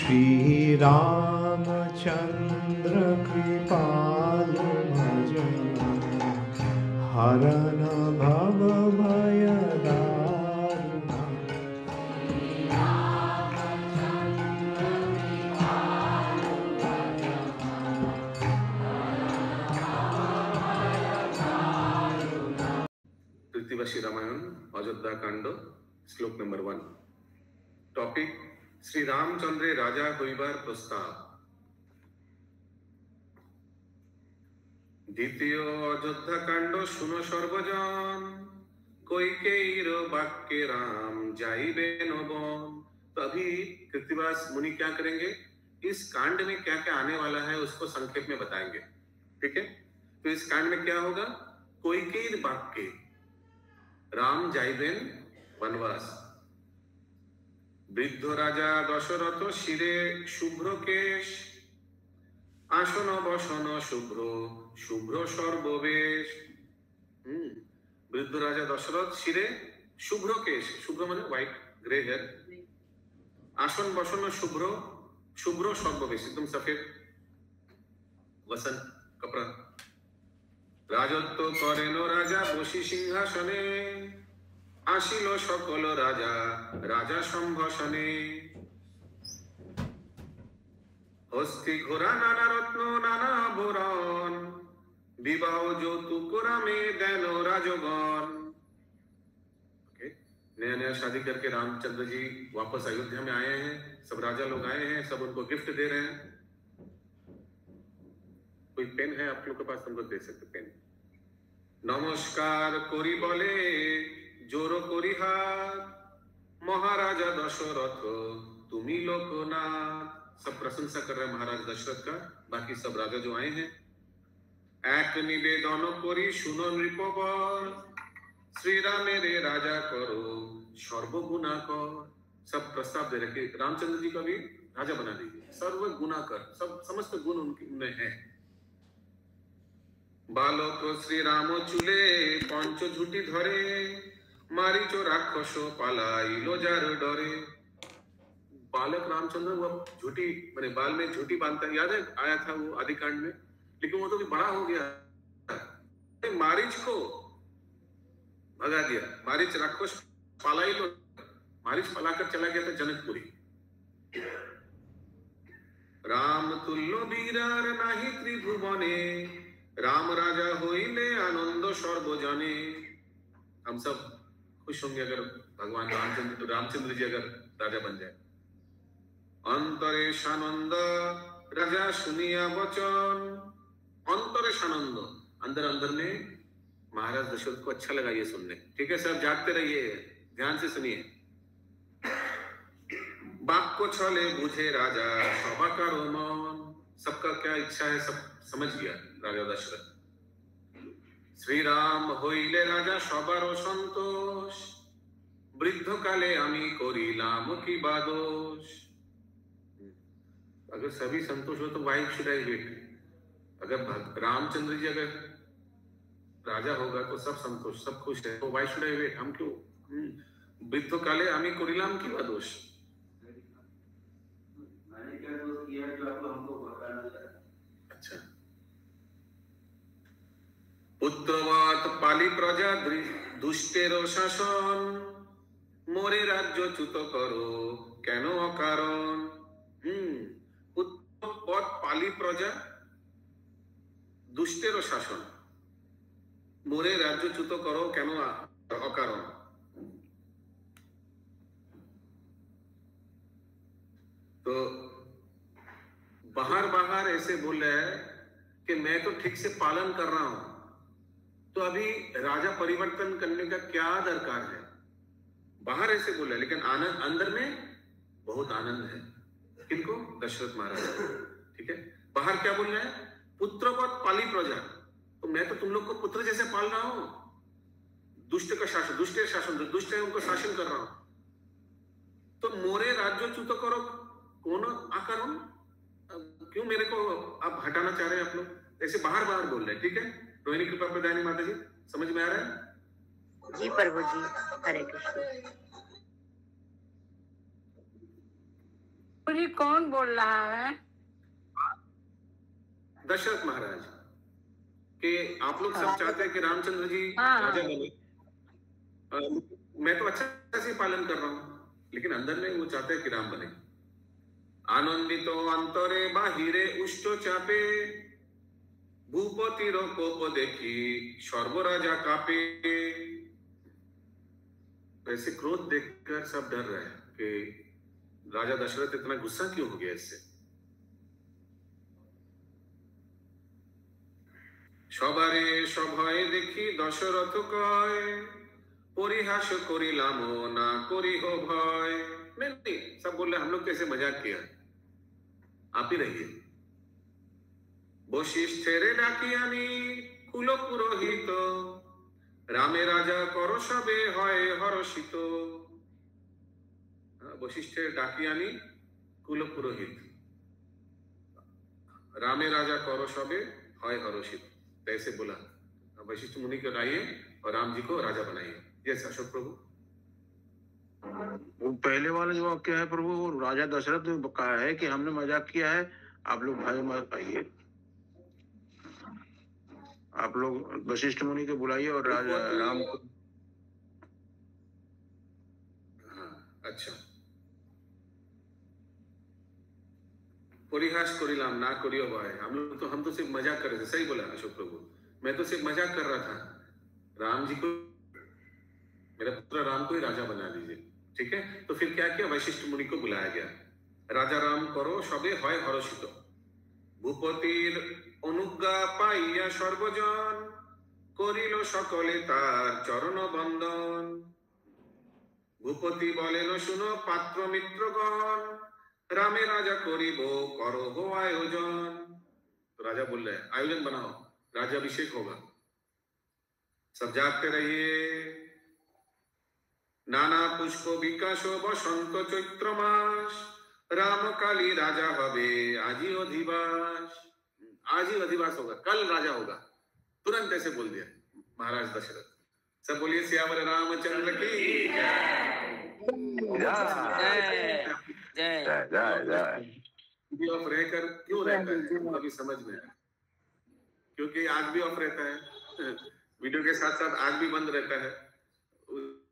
श्री रामचंद्र कृपालु भजन हरन भव भय दारुण। कृतिवासी रामायण अयोध्या कांड श्लोक नंबर 1। टॉपिक श्री रामचंद्रे राजा हইবার प्रस्ताव। द्वितीय अयोध्या कांड सुनो सर्वजन, कैकेयीर वाक्ये राम जाइबेन वन। तो अभी कृतिवास मुनि क्या करेंगे, इस कांड में क्या क्या आने वाला है उसको संक्षेप में बताएंगे। ठीक है, तो इस कांड में क्या होगा, कैकेयीर वाक्ये राम जाइबेन वनवास। वृद्ध राजा दशरथ शिरे शुभ्र केश, आसन बसन शुभ्र शुभ्र सर्ववेश। वृद्ध राजा दशरथ शिरे शुभ्र केश, शुभ्र माने व्हाइट ग्रे हेयर, आसन बसन शुभ्र शुभ्र सर्ववेश, एकदम सफेद वसन कपड़ा। राजत्व करेन राजा बसि सिंहासने, आशिल सकल राजा राजा सम्भाषणे। हस्ती घोड़ा नाना रत्न नाना आभरण, विवाह যৌতুক রামে দেন राजगण। नया नया शादी करके रामचंद्र जी वापस अयोध्या में आए हैं, सब राजा लोग आए हैं, सब उनको गिफ्ट दे रहे हैं। कोई पेन है आप लोग के पास, तुमको दे सकते पेन। नमस्कार करी बोले जोर करी हाथ, महाराजा दशरथ तुमी लोकनाथ। सब प्रशंसा कर रहे हैं महाराज दशरथ का, बाकी सब राजा जो आए हैं। एक निवेदन करी सुनो नृपवर, श्री रामेरे राजा करो सर्वगुणाकर। सब प्रस्ताव दे रखे, रामचंद्र जी का भी राजा बना दीजिए, सर्वगुणाकर, सब समस्त गुण उनमें है। बालक श्री राम चूले पंच झुटी धरे, मारीच राक्षस पालाइलो जार डरे। बालक रामचंद्र वो झूठी मैंने बाल में झूठी बांधता, याद है आया था वो आदि कांड में, लेकिन वो तो भी बड़ा हो गया। मारीच को भगा दिया, मारीच राक्षस पालाइलो, मारीच पलाकर चला गया था जनकपुरी। राम तुल्य वीरार नाही त्रिभुवने, राम राजा होइले आनंद सर्वजने। हम सब खुश होंगे अगर भगवान रामचंद्र जी अगर राजा बन जाए। अंतरे सानंद राजा सुनिया वचन, अंतरे सानंद, अंदर अंदर में महाराज दशरथ को अच्छा लगा ये सुनने। ठीक है सब जागते रहिए, ध्यान से सुनिए। वाक्य छले बुझे राजा सबाकार मन, सबका क्या इच्छा है सब समझ गया राजा दशरथ। श्री राम होइले राजा सबार संतोष, वृद्ध काले आमी करिलाम की बादोष। अगर सभी संतोष हो तो वाई शुड आई वेट। अगर रामचंद्र जी अगर राजा होगा तो सब संतोष, सब खुश है, तो वाई शुड आई वेट, हम क्यों। वृद्ध काले आमी करिलाम की बादोष। अच्छा, पुत्रवत पाली प्रजा दुष्टेर शासन, मोरे राज्य च्युत करो केन अकारण। पुत्रवत पाली प्रजा दुष्टेर शासन, मोरे राज्य च्युत करो केन अकारण। तो बाहर बाहर ऐसे बोल रहा है कि मैं तो ठीक से पालन कर रहा हूं, तो अभी राजा परिवर्तन करने का क्या दरकार है। बाहर ऐसे बोल रहा है, लेकिन आनंद अंदर में बहुत आनंद है। किनको, दशरथ महाराज। ठीक है, बाहर क्या बोल रहा है, पुत्रवत पाली प्रजा, तो मैं तो तुम लोग को पुत्र जैसे पाल रहा हूं। दुष्ट का शासन, दुष्ट शासन, जो दुष्ट है उनको शासन कर रहा हूं। तो मोरे राज्य च्युत करो कौन आकरण, क्यों मेरे को आप हटाना चाह रहे हैं आप लोग, ऐसे बाहर बाहर बोल रहे हैं। ठीक है, रोहिणी कृपा प्रदायनी माता जी, समझ में आ रहा है जी प्रभु जी, हरे कृष्ण। पूरी कौन बोल रहा है? दशरथ महाराज कि आप लोग सब चाहते हैं कि रामचंद्र जी हाँ। राजा बने। मैं तो अच्छा से पालन कर रहा हूँ, लेकिन अंदर में वो चाहते हैं कि राम बने। आनंदित अंतरे बाहिरे उष्ट चापे, भूपतिर कोप देखी सर्वराजा कापे। वैसे क्रोध देखकर सब डर रहे हैं कि राजा दशरथ इतना गुस्सा क्यों हो गया इससे। সবারে সভয় দেখি দশরথ কয়, পরিহাস করিলাম না করিহ ভয়। नहीं, सब बोल रहे हम लोग कैसे मजाक किया, आप ही रहिए। বশিষ্ঠেরে ডাকিয়ানি কুল পুরোহিত, রামে রাজা কর সবে হয় হরষিত। বশিষ্ঠের ডাকিয়ানি কুল পুরোহিত, রামে রাজা কর সবে হয় হরষিত। ऐसे बोला वशिष्ठ मुनि को लाइए और राम जी को राजा बनाइए। यस अशोक प्रभु। वो पहले वाला जो वाक्य है प्रभु, वो राजा दशरथ ने कहा है कि हमने मजाक किया है, आप लोग भाई मत आइए, आप लोग वशिष्ठ मुनि को बुलाइए और राजा राम को। हाँ, अच्छा। परिहास करिलाम ना करियो भाई, हम तो सिर्फ मजाक कर रहे थे। सही बोला अशोक प्रभु, मैं तो सिर्फ मजाक कर रहा था। राम जी को, मेरा पुत्र राम को ही राजा बना दीजिए, ठीक है। तो फिर क्या किया, वशिष्ठ मुनि को बुलाया गया। राजा राम करो सबे হয় হরষিত, ভূপতির অনুজ্ঞা পাইয়া সর্বজন, করিল সকলে তার চরণ বন্দন। ভূপতি বলেন শুনো পাত্র মিত্রগণ, रामे राजा करिबो करो हो आयोजन। तो राजा बोल रहे आयोजन बनाओ, राज्याभिषेक होगा, सब जागते रहिए। नाना पुष्प विकास बसंत चैत्र मास, राम काली राजा हबे आजी अधिवास। आज ही अधिवास होगा, कल राजा होगा। तुरंत ऐसे बोल दिया महाराज दशरथ। सब बोलिए सियावर रामचंद्र की ऑफ रहकर क्यों रहता है, अभी समझ में आया। क्योंकि आग भी ऑफ रहता है, वीडियो के साथ साथ आग भी बंद रहता है,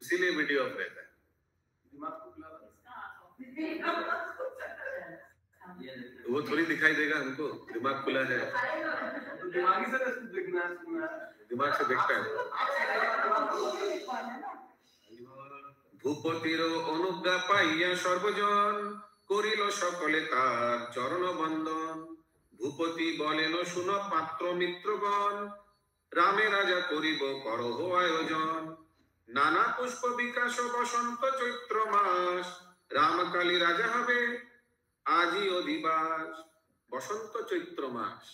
इसीलिए वीडियो ऑफ रहता है। वो थोड़ी दिखाई देगा हमको, दिमाग खुला है, दिमाग से देखता है। ভূপতির অনুজ্ঞা পাইয়া সর্বজন, করিল সকলে তার চরণ বন্দন। ভূপতি বলেন শুনো পাত্র মিত্রগণ, রামে রাজা করিব করহ আয়োজন। নানা পুষ্প বিকাশ বসন্ত চৈত্র মাস, রামকালী রাজা হবে आजी अधिवास। बसंत चैत्र मास,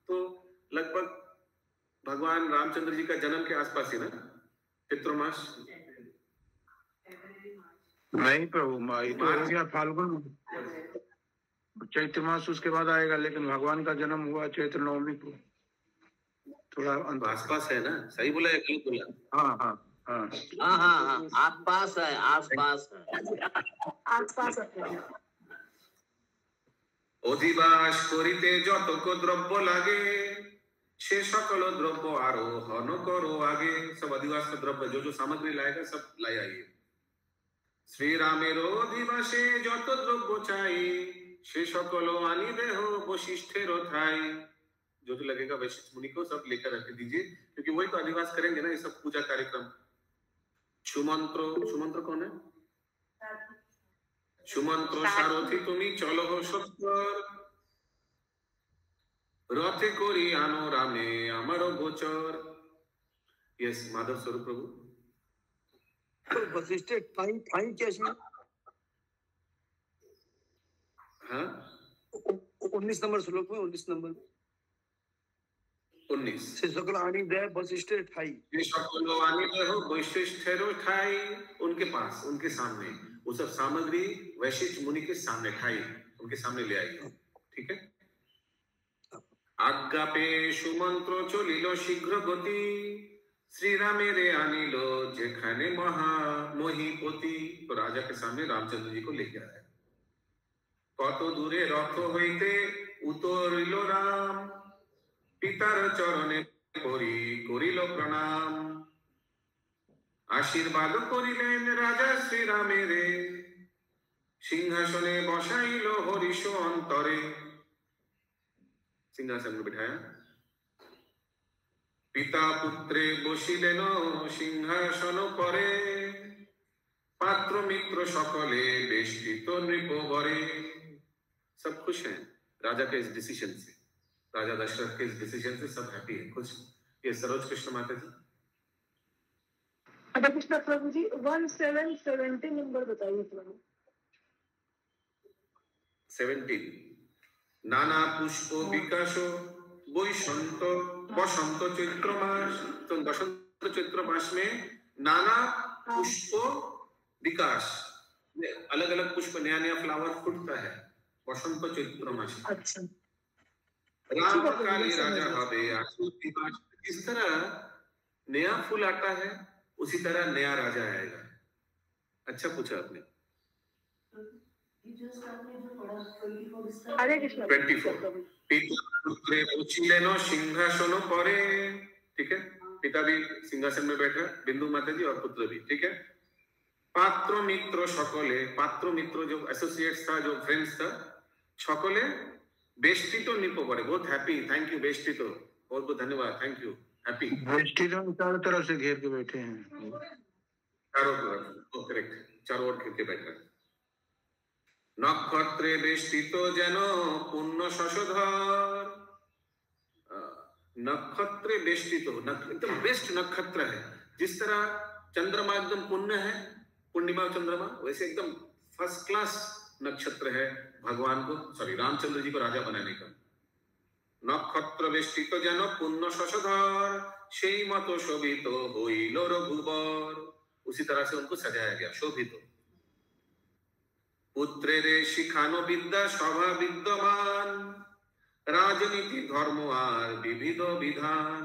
तो लगभग भगवान रामचंद्र जी का जन्म के आसपास ही ना चैत्र मास। नहीं प्रभु, फाल्गुन चैत्र मास उसके बाद आएगा, लेकिन भगवान का जन्म हुआ चैत्र नवमी को, थोड़ा आसपास है ना। सही बोला है, गलत बोला? हाँ हाँ हाँ हाँ हाँ हाँ, आसपास है, आसपास है, आसपास है। অধিবাস করিতে যতক দ্রব্য লাগে, সে সকল দ্রব্য আরোহণ করো আগে। सब अधिवास का द्रव्य जो जो सामग्री लाएगा सब लाई आइए। श्री रामेर अधिवासे যত দ্রব্য চাই, সে সকল আনি দেহ বশিষ্ঠের ঠাই। जो जो लगेगा वशिष्ठ मुनि को सब लेकर रख दीजिए, क्योंकि वही तो अधिवास करेंगे ना, ये सब पूजा कार्यक्रम। सुमंत्र, सुमंत्र कौन है? সুমন্ত্র সারথি তুমি চলো সত্তর, রথে করি আনো রামে আমার গোচর। यस माधव स्वरूप प्रभु। वशिष्ठ टाइम टाइम कैसी है? हाँ 19 नंबर श्लोक में, 19 नंबर 19 से सकल आनी दे वशिष्ठ ठाई, ये सकल आनी दे हो वशिष्ठेरो ठाई। उनके पास, उनके सामने वो सब सामग्री वशिष्ठ मुनि के सामने ठाई, उनके सामने ले आई। ठीक है। आज्ञा पे सुमंत्र चलिल शीघ्र गति, श्री रामेरे आनिलो जेखाने महा मोहिपति। तो राजा के सामने रामचंद्र जी को लेके आया। কত দূরে রথ হইতে উতরিল রাম, পিতার চরণে করিল প্রণাম। আশীর্বাদ করিলেন রাজা শ্রীরামের, सिंहासने बसाइल हरिष अंतरे। सिंहासन में बिठाया, पिता पुत्रे बसिलेन सिंहासन परे, पात्र मित्र सकले बेष्टित नृपवरे। सब खुश हैं राजा के इस डिसीजन से, राजा दशरथ के इस डिसीजन से सब हैप्पी है, खुश। ये सरोज कृष्ण माता जी। राधा कृष्ण प्रभु जी 1770 नंबर बताइए प्रभु। 17 नाना पुष्प विकास বসন্ত বসন্ত চৈত্র মাস। तो बसंत चैत्र मास में नाना पुष्प विकास, अलग अलग पुष्प नया नया फ्लावर फूटता है बसंत चैत्र मास। अच्छा, राम काली राजा हबे आसुति मास। जिस तरह नया फूल आता है उसी तरह नया राजा आएगा। अच्छा पूछा आपने। हरे कृष्ण 24 पिता पुत्रे बसिलेन सिंहासन परे। ठीक है, पिता भी सिंहासन में बैठा, बिंदु माता जी और पुत्र भी। ठीक है, पात्र मित्र सकले, पात्र मित्र जो एसोसिएट्स था, जो फ्रेंड्स था, सकले बेष्टित नृपवरे। बहुत हैप्पी, थैंक यू बेष्टित, बहुत बहुत धन्यवाद, थैंक यू, हैप्पी। बेष्टित चारों तरफ से घेर के बैठे हैं, चारों तरफ, करेक्ट, चारों ओर घेर के बैठा। नक्षत्रे बेष्टित जेन पुण्य शशधर। नक्षत्रे बेष्टित, एकदम बेस्ट नक्षत्र है। जिस तरह चंद्रमा एकदम पुण्य है, पूर्णिमा चंद्रमा, वैसे एकदम फर्स्ट क्लास नक्षत्र है भगवान को, सॉरी रामचंद्र जी को राजा बनाने का। नक्षत्र बेष्टित जेन पुण्य शशधर, সেই মতো শোভিত হইল রঘুবর। उसी तरह से उनको सजाया गया, शोभित। पुत्रेरे शिखानो विद्या सभा विद्यमान, राजनीति धर्म आर विविध विधान।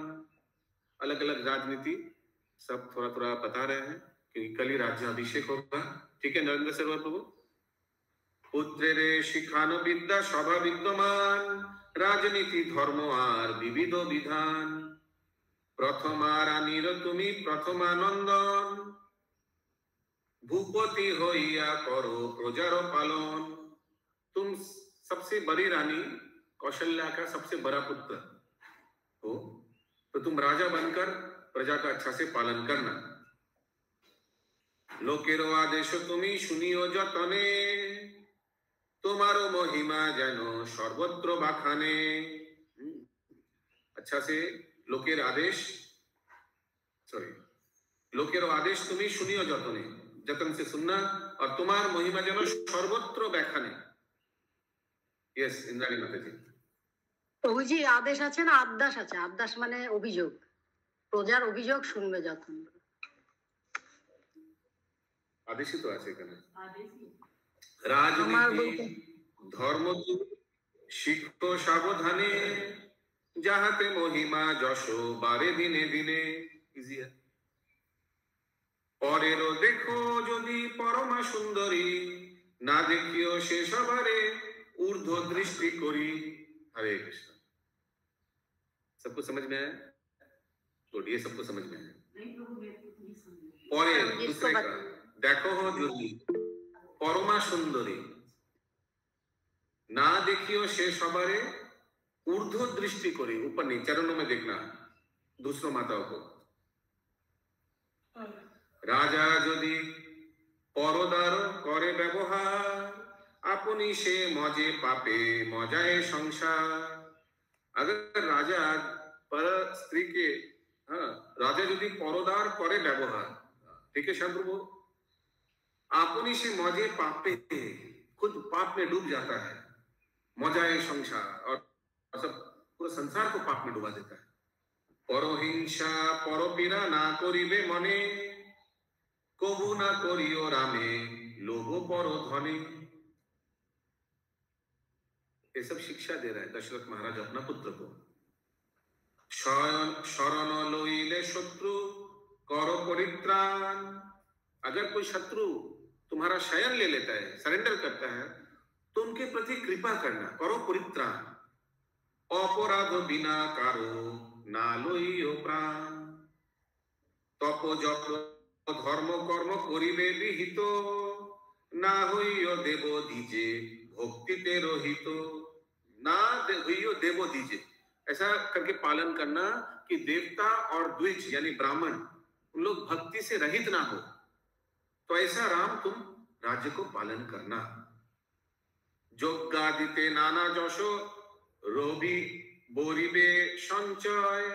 अलग अलग राजनीति सब थोड़ा थोड़ा बता रहे हैं क्योंकि कल ही राज्याभिषेक होगा। ठीक है नरेंद्र सरोवर प्रभु। पुत्रेरे शिखानो विद्या सभा विद्यमान, राजनीति धर्म आर विविध विधान। प्रथमा रानीर तुमी प्रथमानंदन, भूपति होइया करो प्रजार पालन। तुम सबसे बड़ी रानी कौशल्या का सबसे बड़ा पुत्र हो, तो तुम राजा बनकर प्रजा का अच्छा से पालन करना। लोकेरो आदेश तुमी सुनियो जतने, तुम्हारो महिमा जानो सर्वत्र बाखाने। अच्छा से लोकेर आदेश, सॉरी, लोकेरो आदेश तुमी सुनियो जतने, जतन से सुनना, और तुम्हार महिमा जन सर्वत्र ব্যাখানে। यस इंद्राणी माता जी। প্রভুজি আদেশ আছে না আদেশ আছে? আদেশ মানে অভিযোগ, প্রজার অভিযোগ শুনবে যখন। আদেশই তো আছে এখানে। রাজনীতি ধর্ম শিক্ষ সাবধানে, যাহাতে মহিমা যশ বারে দিনে দিনে। ইজি है। পরেরও দেখো যদি পরমা সুন্দরী, না দেখিও সে সবারে ঊর্ধ্ব দৃষ্টি করি। हरे कृष्ण। सबको समझ में आया? गुड, ये सबको समझ में आया। পরে दूसरे का देखो हो যদি পরমা সুন্দরী, ना देखियो সে সবারে ঊর্ধ্ব দৃষ্টি করি। ऊपर नहीं, चरणों में देखना दूसरों माताओं को। राजा यदि परदार करे व्यवहार, अपनी से मजे पापे मजाए संसार। अगर राजा पर स्त्री के, हाँ, राजा यदि परदार करे व्यवहार, ठीक है शंप्रभु, अपनी से मजे पापे, खुद पाप में डूब जाता है, मजाए संसार, और सब पूरा संसार को पाप में डुबा देता है। परहिंसा परपीड़ा ना करिबे मने, कबू ना करियो रामे लोभ पर धने। ये सब शिक्षा दे रहा है दशरथ महाराज अपना पुत्र को। शरण लइले शत्रु करो परित्राण। अगर कोई शत्रु तुम्हारा शयन ले लेता है, सरेंडर करता है, तो उनके प्रति कृपा करना, करो परित्राण। अपराध बिना कारो ना लइयो प्राण, तप जप धर्म कर्म करिबे विहित, ना हइयो देव दीजे भक्ति ते रहित, ना हइयो देव दीजे, ऐसा करके पालन करना कि देवता और द्विज यानी ब्राह्मण उन लोग भक्ति से रहित ना हो। तो ऐसा राम तुम राज्य को पालन करना। যজ্ঞাদিতে নানা যশ রবি বরিবে সঞ্চয়,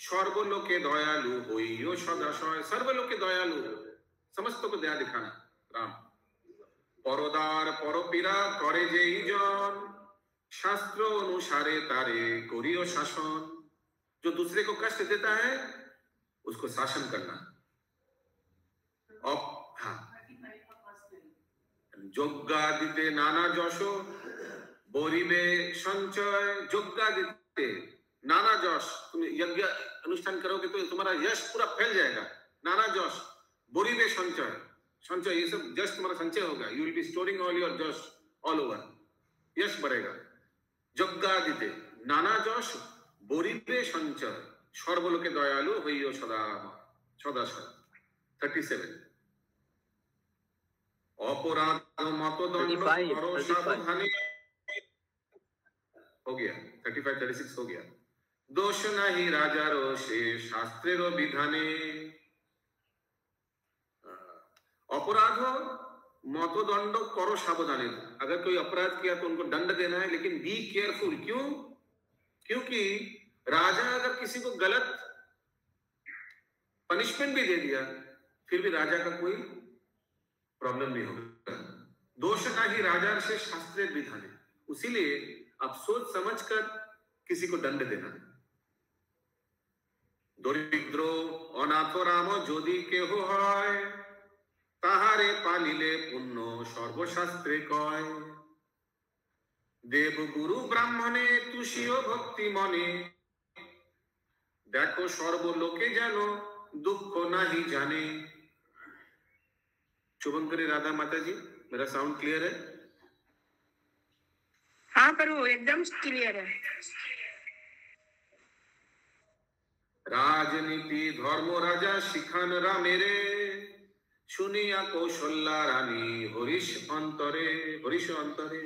সর্বলোকে দয়ালু হইও সদাশয়। सर्वलोके दयालु, समस्त को दया दिखाना राम। পরদার পরপীরা করে যেই জন, শাস্ত্র অনুসারে তারে করিও শাসন। जो दूसरे को कष्ट देता है उसको शासन करना। যজ্ঞাদিতে নানা যশ বরিবে সঞ্চয়, যজ্ঞাदिते नाना जश, तुम यज्ञ अनुष्ठान करोगे तो तुम्हारा यश पूरा फैल जाएगा। नाना जश बोरिबे संचय, संचय ये सब जश तुम्हारा संचय होगा। You will be storing all your जश ऑल ओवर, यश बढ़ेगा। যজ্ঞাদিতে नाना जश बोरिबे संचय, सर्वलोके दयालु हइयो सदा सदाशय। 37 अपराध मत दंड करो सावधानी, हो गया 35 36 हो गया। दोष नहीं राजार से शास्त्रेर विधाने, अपराध मतदंड करो सावधानी। अगर कोई अपराध किया तो उनको दंड देना है, लेकिन बी केयरफुल। क्यों? क्योंकि राजा अगर किसी को गलत पनिशमेंट भी दे दिया फिर भी राजा का कोई प्रॉब्लम नहीं होगा। दोष नहीं राजा से शास्त्रेर विधाने, उसीलिए आप सोच समझकर किसी को दंड देना। दरिद्र अनाथ राम यदि केह হয়, তাহারে পালিলে পুণ্য সর্বশাস্ত্রে কয়। দেব গুরু ব্রাহ্মণে তুষিও ভক্তি মনে, দেখো সর্বলোকে যেন दुख नहीं जाने। शुभंकरी राधा माता जी, मेरा साउंड क्लियर है? हाँ प्रभु एकदम क्लियर है। राजनीति धर्म राजा शिखान रामेरे, শুনিয়া কৌশল্যা রানী হরিশ অন্তরে, হরিশ অন্তরে।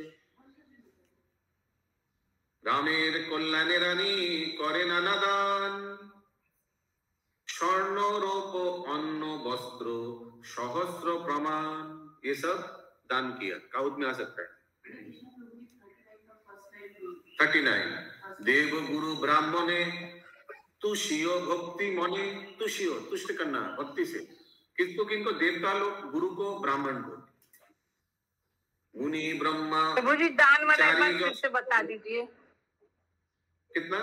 রামের কল্যাণে রানী করে নানা দান, स्वर्ण रूप अन्न वस्त्र सहस्र प्रमाण, ये सब दान किया। काउट में आ सकता है। 39 देव गुरु ब्राह्मणे तुषियो भक्ति मने, तुषियो तुष्ट करना भक्ति से। किसको? किनको? देवता लोग, गुरु को, ब्राह्मण को। मुनि ब्रह्मा प्रभु जी दान वाला एक बार फिर से बता दीजिए। कितना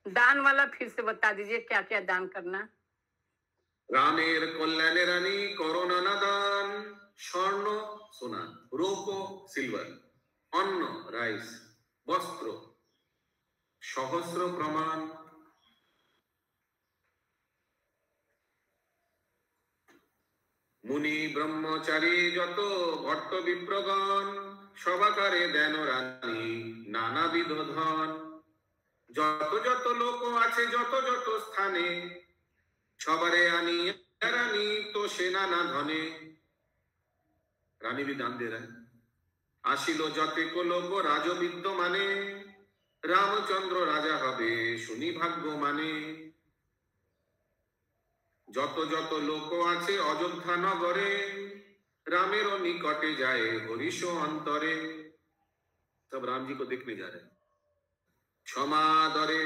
दान वाला फिर से बता दीजिए, क्या क्या दान करना। रामेर कल्याणे रानी करो नाना दान, स्वर्ण सोना, रूप सिल्वर, अन्न राइस, वस्त्र सहस्र प्रमाण। मुनि ब्रह्मचारी যত ভট্ট বিপ্রগণ, সবাকারে দেন রানী নানাবিধ ধন। যত যত লোক আছে যত যত স্থানে, সবারে আনি রানী তো সে নানা ধনে। रानी भी दान दे रहा है। आशिलो जते को लोक राजविद्य माने, रामचंद्र राजा हबे শুনি ভাগ্য মানে। যত যত লোক আছে অযোধ্যা নগরে, रामेर निकटे जाए हरिश अंतरे। सब राम जी को देखने जा रहे हैं। क्षमादरे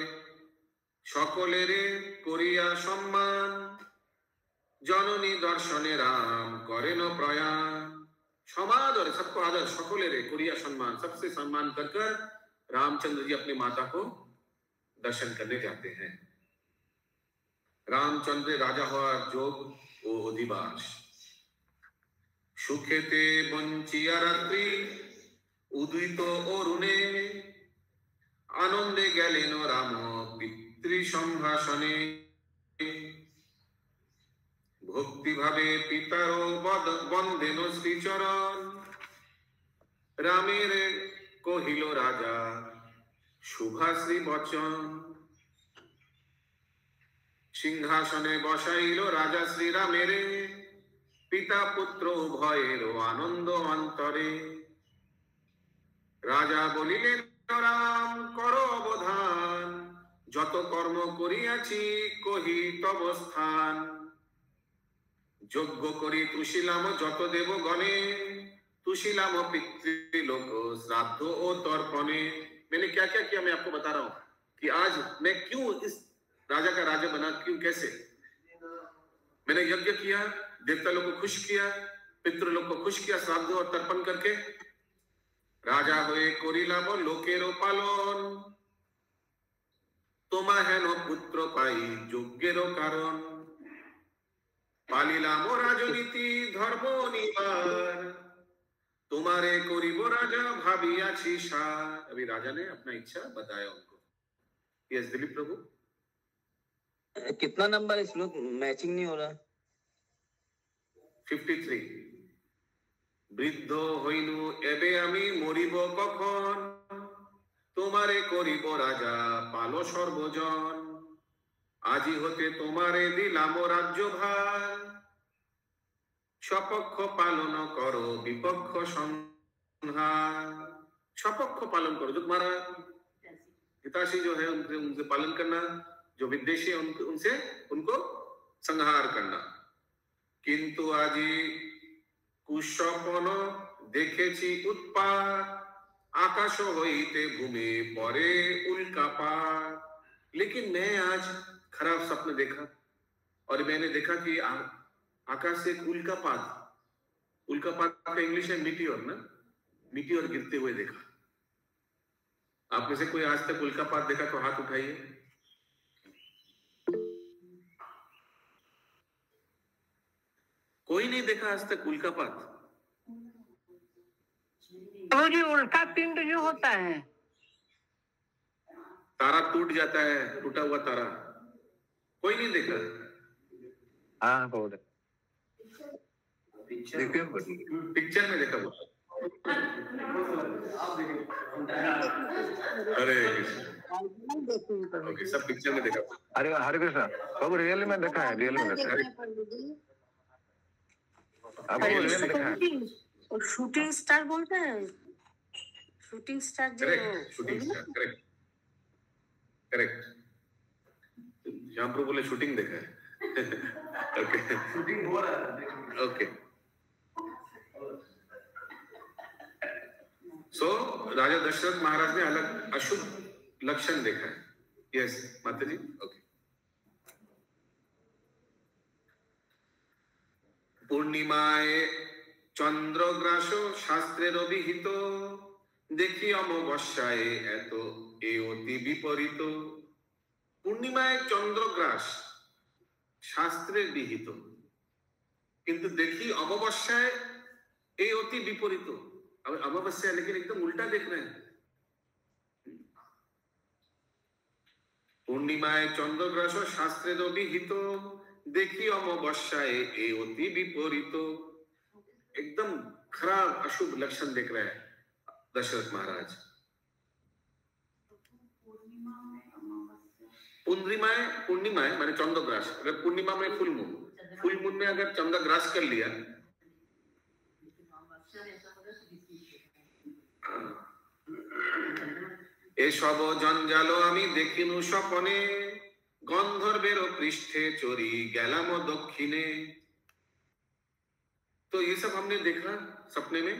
सकलेरे करिया सम्मान, जननी दर्शने राम करेन प्रयाण। क्षमादरे सबको आदर, सकलेरे करिया सम्मान, सबसे सम्मान कर कर रामचंद्र जी अपनी माता को दर्शन करने जाते हैं। रामचंद्र राजा हुआ जोग ओ अधिवास, सुखेते बंचिया रात्रि उदित अरुणे, आनंदे गेलेन राम पितृ संभाषणे। भक्ति भावे पितार बंदेन श्रीचरण, রামের কহিল রাজা শুভাশ্রী বচন, সিংহাসনে বসাইল রাজা শ্রীরামের, পিতা পুত্র উভয়ের আনন্দ অন্তরে। রাজা বলিলেন রাম কর অবধান, যত কর্ম করিয়াছি কহি তব স্থান। যজ্ঞ করি তুষিলাম যত দেবগণে, तुशिलाम पितृलोक श्राद्ध और तर्पणे। मैंने क्या क्या किया मैं आपको बता रहा हूं कि आज मैं क्यों इस राजा का राजा बना, क्यों कैसे। मैंने यज्ञ किया, देवता लोग को खुश किया, पितृलोक को खुश किया श्राद्ध और तर्पण करके। राजा हुए करिलाम लोकेरो पालन, तोमा हेन पुत्र पाई यज्ञेरो कारण। पालिलाम राजनीति धर्म निवार, तुम्हारे करिब राजा भाबियाछि सार। अभी राजा ने अपना इच्छा बताया उनको। यस दिलीप प्रभु। कितना नंबर श्लोक मैचिंग नहीं हो रहा। 53। বৃদ্ধ হইনু এবে আমি মরিব কখন, তোমারে করিব রাজা পালো সর্বজন। আজি হতে তোমারে দিলাম রাজ্যভার, স্বপক্ষ পালন করো विपक्ष संहार। स्वपक्ष पालन करो, जो तुम्हारा हिताशी जो है उनसे पालन करना, जो विद्वेषी है उनसे उनको संहार करना। किंतु आजी कुशपन देखेছি उत्पात, आकाश होइते भूमि परे उल्कापात। लेकिन मैं आज खराब सपने देखा और मैंने देखा कि आकाश से एक उल्कापात, उल्कापात का इंग्लिश है मीटियोर ना, मीटियोर गिरते हुए देखा। आप में से कोई आज तक उल्कापात देखा तो हाथ उठाइए। कोई नहीं देखा आज तक उल्कापात। वो जो उल्का पिंड जो होता है, तारा टूट जाता है, टूटा हुआ तारा, कोई नहीं देखा। हाँ बहुत पिक्चर में देखा वो। अरे ओके, सब पिक्चर में देखा। अरे हरे कृष्णा बाबू रियल में देखा है, रियल में देखा है आपको, रियल में देखा है। शूटिंग स्टार बोलते हैं, शूटिंग स्टार जो शूटिंग स्टार, करेक्ट करेक्ट। जहां पर बोले शूटिंग देखा है। ओके शूटिंग हो रहा है, ओके। सो राजा दशरथ महाराज ने अलग अशुभ लक्षण देखा है। यस माता जी, ओके। पूर्णिमाय चंद्रग्रास शास्त्रेर विहित, देखी अमावस्याय एत ए अति विपरीत। पूर्णिमाय चंद्रग्रास शास्त्रे विहित, किंतु देखी अमावस्याय ए अति विपरीत। अब अमावस्या लेकिन एकदम उल्टा देख रहे हैं। पूर्णिमाय चंद्रग्रास शास्त्रे विहित, देखी अमावस्याय ए अति विपरीत। एकदम खराब अशुभ लक्षण देख रहे हैं दशरथ महाराज। पूर्णिमा माने चंद्रग्रास, अगर पूर्णिमा में फुल मून में अगर चंद्रग्रास कर लिया, ए सब जंजाल आमी देखिनु सपने, गंधर्वेर पृष्ठे चोरी गेलाम दक्षिणे। तो ये सब हमने देखा सपने में,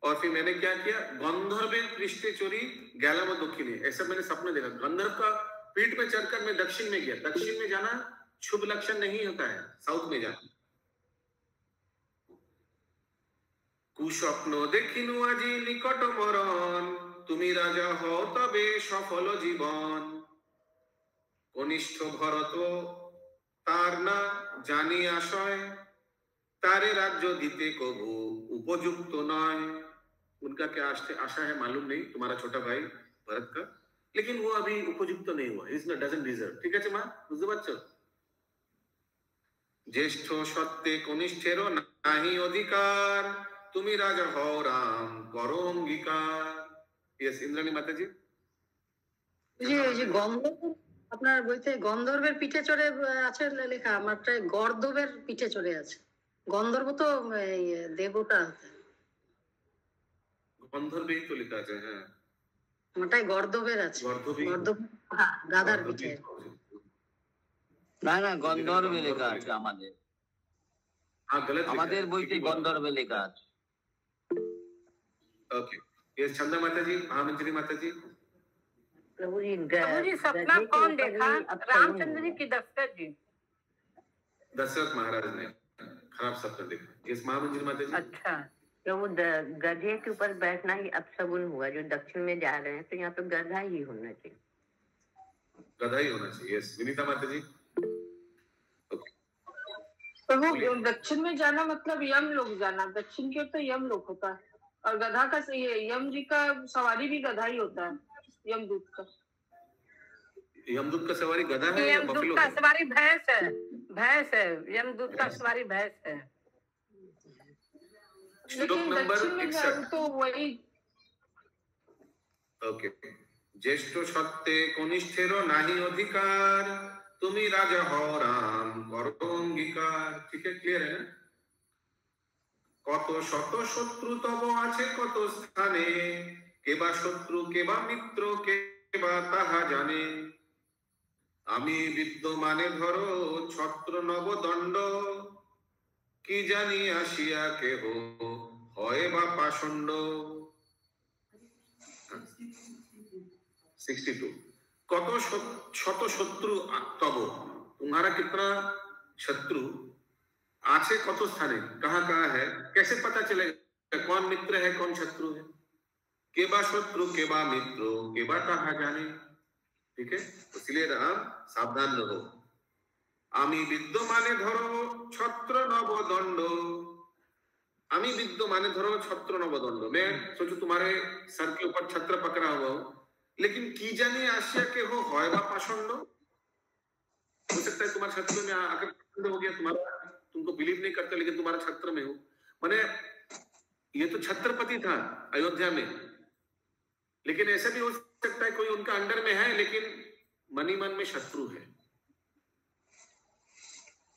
और फिर मैंने क्या किया, गंधर्वेर पृष्ठे चोरी गेलाम दक्षिणे, ऐसा मैंने सपने देखा। गंधर्व का पीठ पे चढ़कर मैं दक्षिण में गया। दक्षिण में जाना शुभ लक्षण नहीं होता है, साउथ में जाना। कुस्वप्न देखिनु आजी निकट मरण, तुमी राजा हो तबे सफल जीवन। कनिष्ठ भरत तार ना जानी आशय, तारे राज्य दीते कबू उपयुक्त नय। उनका क्या आशा है मालूम नहीं, तुम्हारा छोटा भाई भरत का, लेकिन वो अभी उपयुक्त नहीं हुआ, इज नॉट डजंट डिजर्व। ठीक है मां, बुझते पाরছো? ज्येष्ठ सत्ते कनिष्ठेर नाहि अधिकार, তুমি রাজা হও রাম করো অঙ্গীকার। यस इंद्राणी माता जी। ওই যে গন্ধর্ব, আপনার বইতে গন্ধর্বের পিঠে চড়ে আছে লেখা, আমারটায় গর্দবের পিঠে চড়ে আছে। গন্ধর্ব তো এই দেবতা, गंधर्व तो लिखा है। हाँ আমারটায় গর্দবের আছে। গর্দবী? গর্দব গাধার পিঠে। না না, গন্ধর্বে লেখা আছে আমাদের। हाँ गलत लिखा আমাদের है। বইতে গন্ধর্বে লেখা আছে। ओके यस चंदा माता जी, महामंत्री माता जी। प्रभु जी सपना कौन देखा? रामचंद्र जी की दशरथ जी? दशरथ महाराज ने खराब सपना देखा। यस महामंत्री माता जी। अच्छा प्रभु, गधे के ऊपर बैठना ही अपशगुन हुआ। जो दक्षिण में जा रहे हैं तो यहाँ पे गधा ही होना चाहिए। गधा ही होना चाहिए। यस विनीता माता जी। प्रभु दक्षिण में जाना मतलब यम लोग जाना, दक्षिण की ओर तो यम लोग होता है, और गधा का ये यम जी का सवारी भी गधा ही होता है। यमदूत का सवारी गधा है या यमदूत बफेलो का है? सवारी भैंस है, भैंस है। यमदूत का सवारी भैंस है। श्लोक लेकिन नंबर दक्षिण में 61। तो वही ओके ज्येष्ठ सत्ते कनिष्ठेर नाहि अधिकार তুমি রাজা হও রাম করো অঙ্গীকার। ঠিক আছে ক্লিয়ার है ना? কত শত শত্রু তব আছে কত স্থানে, কেবা শত্রু কেবা মিত্র কেবা তাহা জানে। আমি বিদ্যমানে ধরো ছত্র নবদণ্ড, কি জানি আসিয়া কেহ হয় বা পাষণ্ড। 62 कत शत शत्रु तब, तुम्हारा कितना शत्रु आछे कत स्थाने, कहाँ कहाँ है, कैसे पता चलेगा कौन मित्र है कौन शत्रु है। केबा शत्रु केबा मित्र केबा ताहा जाने। ठीक है इसलिए राम सावधान रहो। आमी विद्यमाने धरो छत्र नवदंड, आमी विद्यमाने धरो छत्र नवदंड। मैं सोचो तुम्हारे सर के ऊपर छत्र पकड़ा हुआ हो, लेकिन की जाने आशिया के हो होएगा पाषंड। हो सकता है तुम्हारे छत्र में आकर पाषंड हो गया, तुम्हारा तुमको बिलीव नहीं करते लेकिन तुम्हारा छत्र में हो। माने ये तो छत्रपति था अयोध्या में, लेकिन ऐसा भी हो सकता है कोई उनका अंडर में है लेकिन मन ही मन में शत्रु है।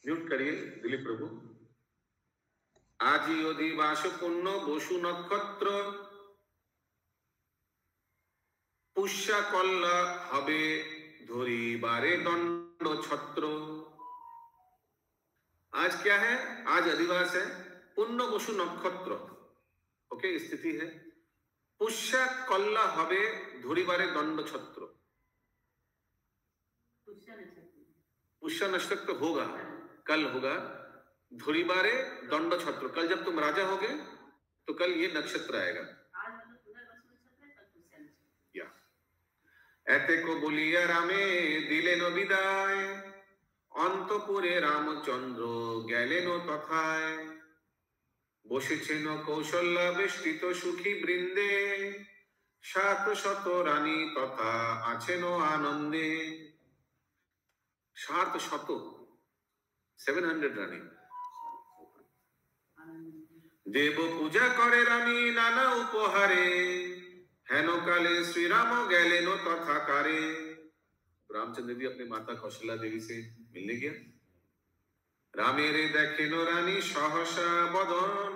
म्यूट करिए दिलीप प्रभु। आजी अधिवास पुण्य बसु नक्षत्र, पुष्या कल्ला हबे धरिबारे दंड छत्र। आज क्या है? आज अधिवास है, पुण्य बसु नक्षत्र। ओके स्थिति है, पुष्या कल्ला हबे धरिबारे दंड छत्र। पुष्या नक्षत्र होगा, कल होगा धरिबारे दंड छत्र। कल जब तुम राजा होगे तो कल ये नक्षत्र आएगा। एते को बोलिया रामे दिलेन विदाय, अंतपुरे रामचंद्र गेलेन तथाय। बसेछेन कौशल्या बेष्टित सुखी बृंदे, 700 रानी तथा आछेन आनंदे। 700 700 रानी। देव पूजा करे रानी नाना उपहारे, हेन काले श्री राम गेलेनो तथा कारे। रामचंद्र जी अपने माता कौशल्या देवी से मिलने गया। रामेरे देखेनो रानी सहसा बदन,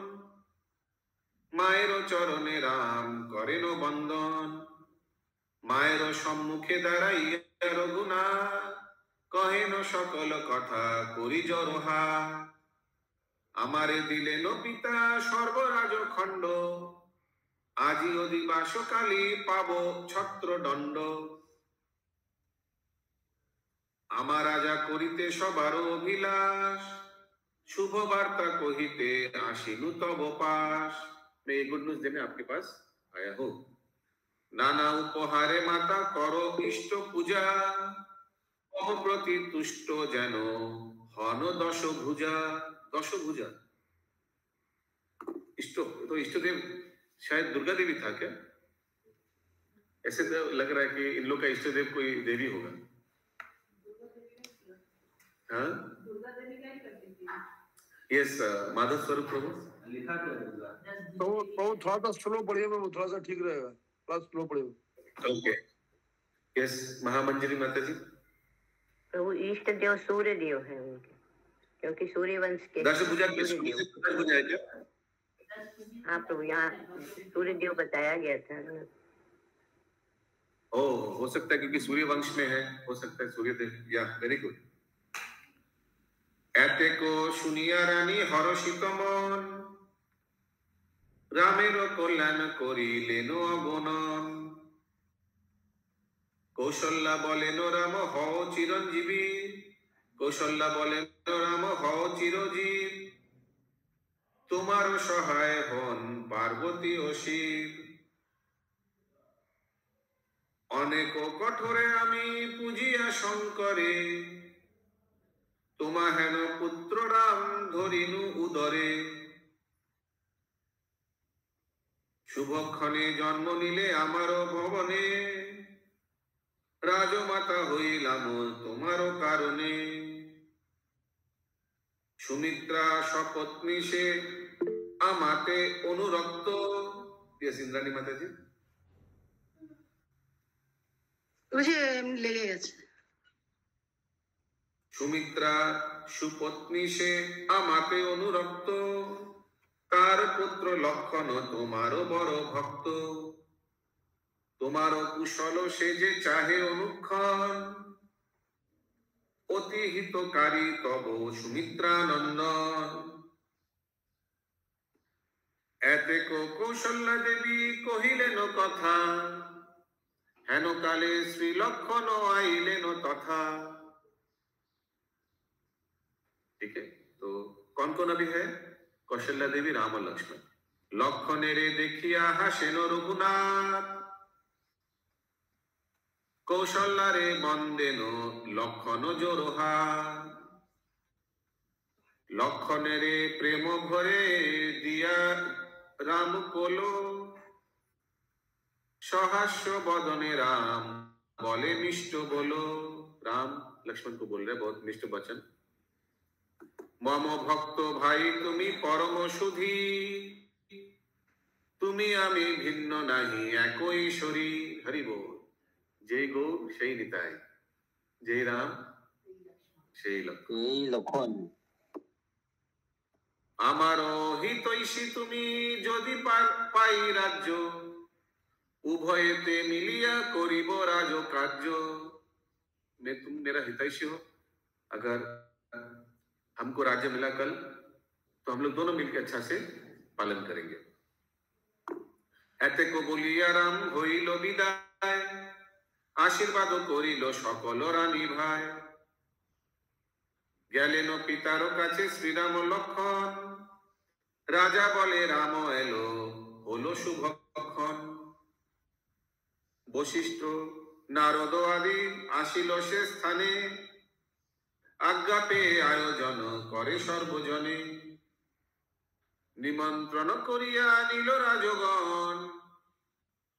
मायेरो चरणे राम करेनो बंदन। मायेरो सम्मुखे दाड़ाइया रघुनाथ, कहेनो सकल कथा करि जरहा। आमारे दिलेनो पिता सर्वराज खंड, आजी अधिवास काली पाबो छत्र दंड। आमा राजा करिते सबार अभिलाष, शुभ वार्ता कहिते आशिनु तब पास। मैं ये गुड न्यूज देने आपके पास आया हूँ। नाना उपहारे माता करो इष्ट पूजा, मम प्रति तुष्ट जेनो हन दश भुजा। दश भुजा इष्ट, तो इष्ट देव शायद दुर्गा देवी था क्या? ऐसे तो लग रहा है कि इन लोग का इष्ट देव कोई देवी होगा। हाँ यस माधव स्वरूप प्रभु। तो वो थोड़ा सा स्लो पढ़िए, वो थोड़ा सा ठीक रहेगा, थोड़ा स्लो पढ़िए। ओके यस महामंजरी माता जी। प्रभु इष्ट देव सूर्य देव है उनके, क्योंकि सूर्य वंश के दर्श पूजा की सूर्य देव। पूजा है क्या? हाँ प्रभु, यहाँ सूर्य देव बताया गया था। ओ हो सकता है क्योंकि सूर्य वंश में है, हो सकता है सूर्य देव। या वेरी गुड। एते को শুনিয়া রানী হরষিত মন রামের কল্যাণ করিলেন অগণন। কৌশল্যা বলেন রাম হও চিরঞ্জীবী, কৌশল্যা বলেন রাম হও চিরজীব, তোমার সহায় হন পার্বতী ও শিব। অনেক কঠোরে আমি পূজিয়া শঙ্করে, তোমা হেন পুত্র রাম ধরিনু উদরে। শুভক্ষণে জন্ম নিলে আমার ভবনে, রাজমাতা হইলাম তোমার কারণে। সুমিত্রা সপত্নী সে আমাতে অনুরক্ত। ইন্দ্রাণী মাতাজি বুঝে লেগে গেছে। সুমিত্রা সুপত্নী সে আমাতে অনুরক্ত, তার পুত্র লক্ষণ তোমারও বড় ভক্ত। তোমারও কুশল সে যে চাহে অনুক্ষণ, অতি হিতকারী তব সুমিত্রা নন্দন। এতে কৌশল্যা দেবী কহিলেন কথা, হেন কালে শ্রী লক্ষণ আইলেন তথা। ठीक है, तो कौन कौन अभी है? कौशल्या देवी, राम और लक्ष्मण। लक्षणे रे देखिया हासेन रघुनाथ, कौशल्या रे बंदेन लक्षण जोरहा। लक्षणे रे प्रेम भरे दिया राम कोलो, सहास्य बदने राम बोले मिष्ट बोलो। राम लक्ष्मण को बोल रहे बहुत मिष्ट वचन। मम भक्त भाई तुमी परम सुधी, तुमी आमी भिन्न नहीं একই শরীর। হরি বল। जय गो সেই নিতাই, जय राम সেই লক্ষণ। আমার হিতৈষী তুমি যদি পাই রাজ্য, উভয়েতে মিলিয়া করিব রাজ কার্য। मैं तुम मेरा हितैषी हो, अगर हमको राज्य मिला कल तो हम लोग दोनों मिलकर अच्छा से पालन करेंगे। एते को बोलिया राम होइलो विदाय, आशीर्वाद करिलो सकल रानी भाई। गेलेन पितार काছে श्रीराम लक्षण, राजा बोले राम एलो हलो शुभक्षण। वशिष्ठ नारद आदि आशिल से स्थाने, आज्ञा पेয়ে আয়োজন করে সর্বজনে। নিমন্ত্রণ করিয়া নিল রাজগণ,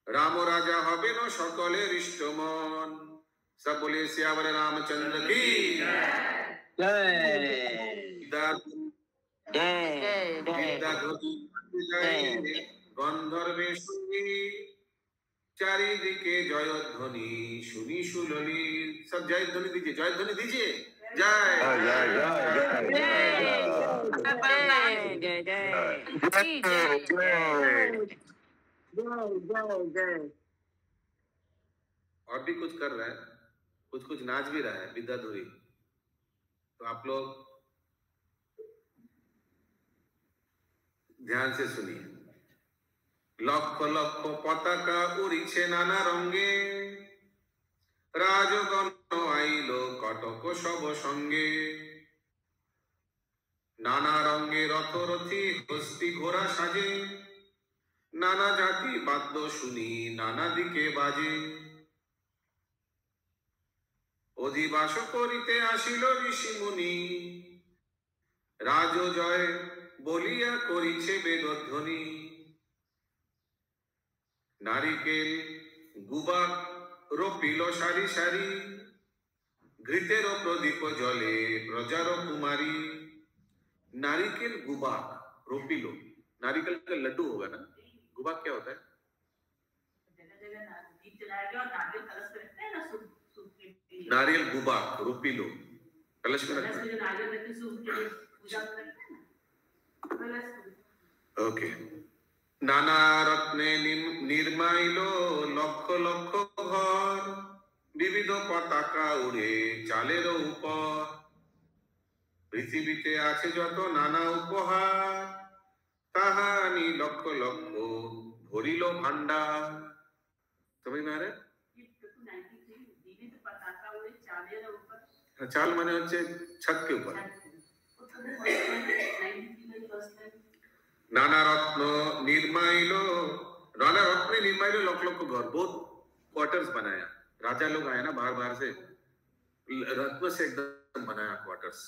রাম রাজা হবেন সকলের ইষ্টমন। সব বলে শ্যামল রামচন্দ্র কি গন্ধর্বে শুনি চারিদিকে জয়ধ্বনি শুনি সুললি। সব জয়ধ্বনি दीजिए, जयध्वनि दीजिए। जय जय जय। और भी कुछ कर रहा है, कुछ कुछ नाच भी रहा है विद्याधुरी, तो आप लोग ध्यान से सुनिए। লক্ষ লক্ষ পতাকা উড়িছে নানা রঙে, রাজগণ আইল কটক সব সঙ্গে। নানা রঙে রথরথী হস্তি ঘোড়া সাজে, নানা জাতি বাদ্য শুনি নানা দিকে বাজে। অধিবাস করিতে আসিল ঋষি মুনি, রাজ জয় বলিয়া করিছে বেদধ্বনি। নারিকেল গুবা রোপিল সারি সারি, ঘৃতের প্রদীপ জলে প্রজার কুমারী। नारिकेल गुबाक रोपीलो, नारिकेल का लड्डू होगा ना, गुबाक क्या होता है? नारियल गुबाक रोपीलो कलश में रखना है। ओके। नाना रत्ने निर्माइलो লক্ষ লক্ষ ঘর, বিবিধ পতাকা উড়ে চালের উপর, পৃথিবীতে আছে যত নানা উপহার, তাহা আনি লক্ষ লক্ষ ভরিল ভান্ডার। समझ में आ रहा है? চাল মানে হচ্ছে ছাদ के ऊपर। नाना रत्न निर्माइलो, नाना रत्न निर्माइलो लक्ष लक्ष घर, बहुत क्वार्टर्स बनाया। राजा लोग आए ना बाहर बाहर से, रत्न से एकदम बनाया क्वार्टर्स।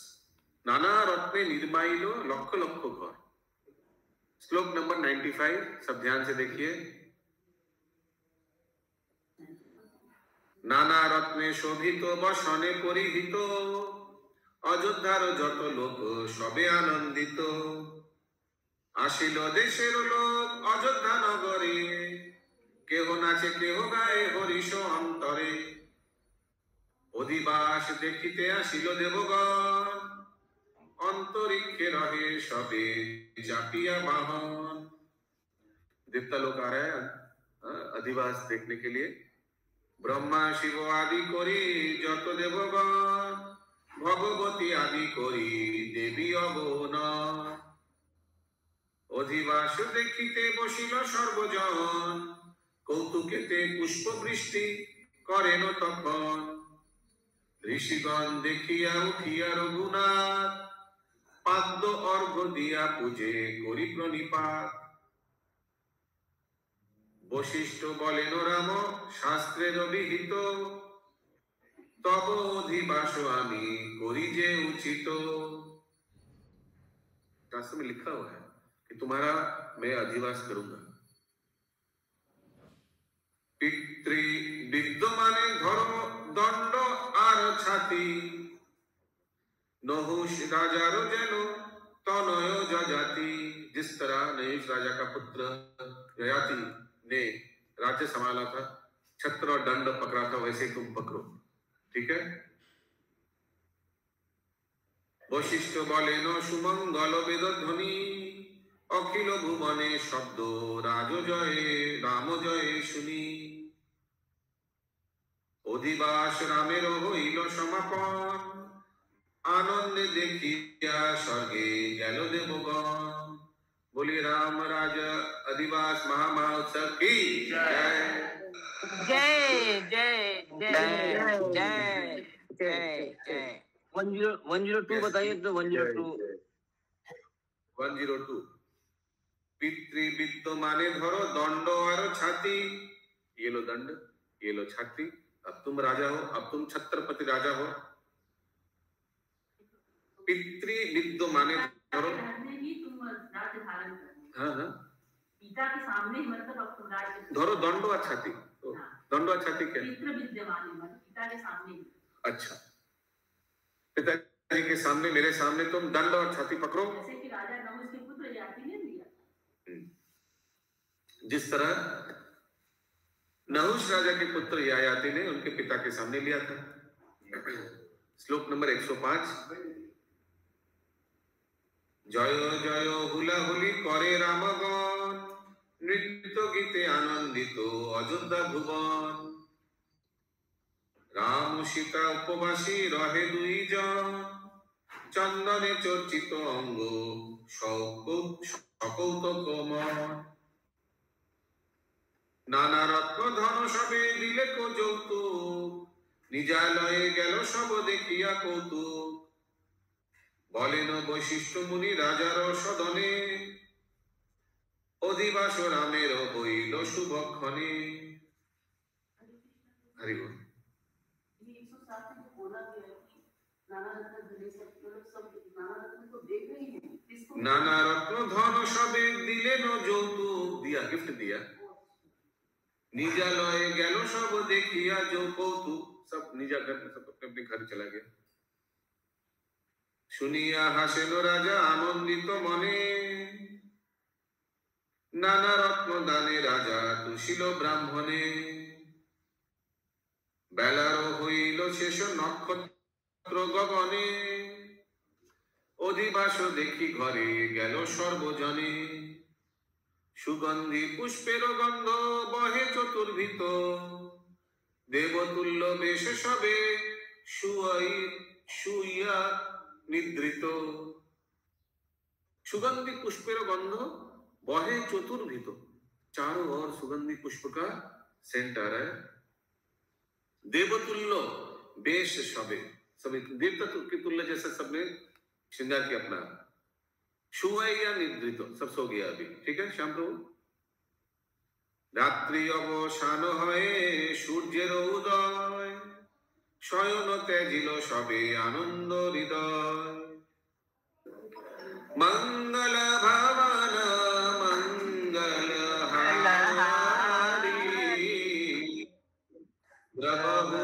नाना रत्न निर्माइलो लक्ष लक्ष घर। श्लोक नंबर 95 सब ध्यान से देखिए। नाना रत्ने शोभित बसने परिहित, अयोध्यार যত লোক সবে আনন্দিত, আসিল দেশের লোক অযোধ্যা নগরে, কেহ নাচে কেহ গায়ে হরিষ অন্তরে, অধিবাস দেখিতে আসিল দেবগণ, অন্তরিক্ষে রহে সবে চাপিয়া বাহন। देवता लोग आ रहे हैं अधिवास देखने के लिए। ब्रह्मा शिव आदि करी যত দেবগণ, ভগবতী আদি করি দেবী অগণ, অধিবাস দেখিতে বসিল সর্বজন, কৌতুকেতে পুষ্প বৃষ্টি করেন তখন, ঋষিগণ দেখিয়া উঠিয়া রঘুনাথ, পাদ্য অর্ঘ্য দিয়া পূজে করি প্রণিপাত। বশিষ্ঠ বলেন রাম শাস্ত্রের বিহিত, তব অধিবাস আমি করি যে उचित। शास्त्र में लिखा हुआ है कि तुम्हारा मैं अधिवास करूंगा। पितृ विद्यमाने धर्म दंड आर छाती, नहुष राजार जेनो तनय जजाति। जिस तरह नहुष राजा का पुत्र ययाति ने राज्य संभाला था, छत्र और दंड पकड़ा था, वैसे तुम पकड़ो, ठीक है। বশিষ্ঠ বলেন সুমঙ্গল বেদ ধ্বনি, অখিল ভুবনে শব্দ রাজ জয়ে রাম জয়ে শুনি, অধিবাস রামের হইল সমাপন, আনন্দে দেখিয়া স্বর্গে গেল দেবগণ। बोलिए राम राजा अधिवास महामहोत्सव की जय। जय जय जय जय जय जय। 102 बताइए तो 102 102 पितृ विद्यमाने धरो दंड और छाती, ये लो दंड ये लो छाती, अब तुम राजा हो, अब तुम छत्रपति राजा हो। पितृ विद्यमाने धरो, हाँ हाँ पिता के सामने मतलब अब तुम राज्य धरो दंड और छाती। तो दंड और छाती क्या? पितृ विद्यमान मतलब पिता के सामने। अच्छा, पिताजी के सामने मेरे सामने तुम दंड और छाती पकड़ो। जैसे कि राजा नहुष के पुत्र ययाति ने लिया, जिस तरह नहुष राजा के पुत्र ययाति ने उनके पिता के सामने लिया था। श्लोक नंबर 105 जय जय हुलाहुली करे रामगण, नृत्य गीते आनंदित अयोध्या भुवन, राम सीता उपवासी रहे दुई जन, चंदने चर्चित अंग सकौतक मन, नाना रत्न धन सबे दिले को যৌতুক, নিজালয়ে গেল সব দেখিয়া কৌতুক, বলেন বৈশিষ্ট্য মুনি রাজার সদনে, অধিবাস রামের হইল শুভক্ষণে। হরি বল। नाना रत्न धन सबे दिलेन যৌতুক, दिया गिफ्ट दिया, निजालये गेल सब देखिया जो कौतुक, सब निजा घर में सब अपने अपने घर चला गया। শুনিয়া হাসেন রাজা আনন্দিত মনে, নানা রত্ন দানে রাজা তুষিল ব্রাহ্মণে। বেলারও হইল শেষ নক্ষত্র গগনে, অধিবাস দেখি ঘরে গেল সর্বজনে। সুগন্ধি পুষ্পের গন্ধ বহে চতুর্ভিত, দেবতুল্য বেশ সবে শুইয়া নিদ্রিত। सुगंधि पुष्पेर गंध बहे चतुर्भित, चारों ओर सुगंधि पुष्प का सेंट आ रहा है। देवतुल्य बेश सबे, सभी देवता के तुल्य जैसे सबने श्रृंगार किया अपना। शुया निद्रित, सब सो गया अभी, ठीक है श्याम प्रभु। रात्रि अवसान हये सूर्येर उदय, शयन त्याजिल सबे आनंद हृदय। मंगल भवन मंगल हारी, प्रभु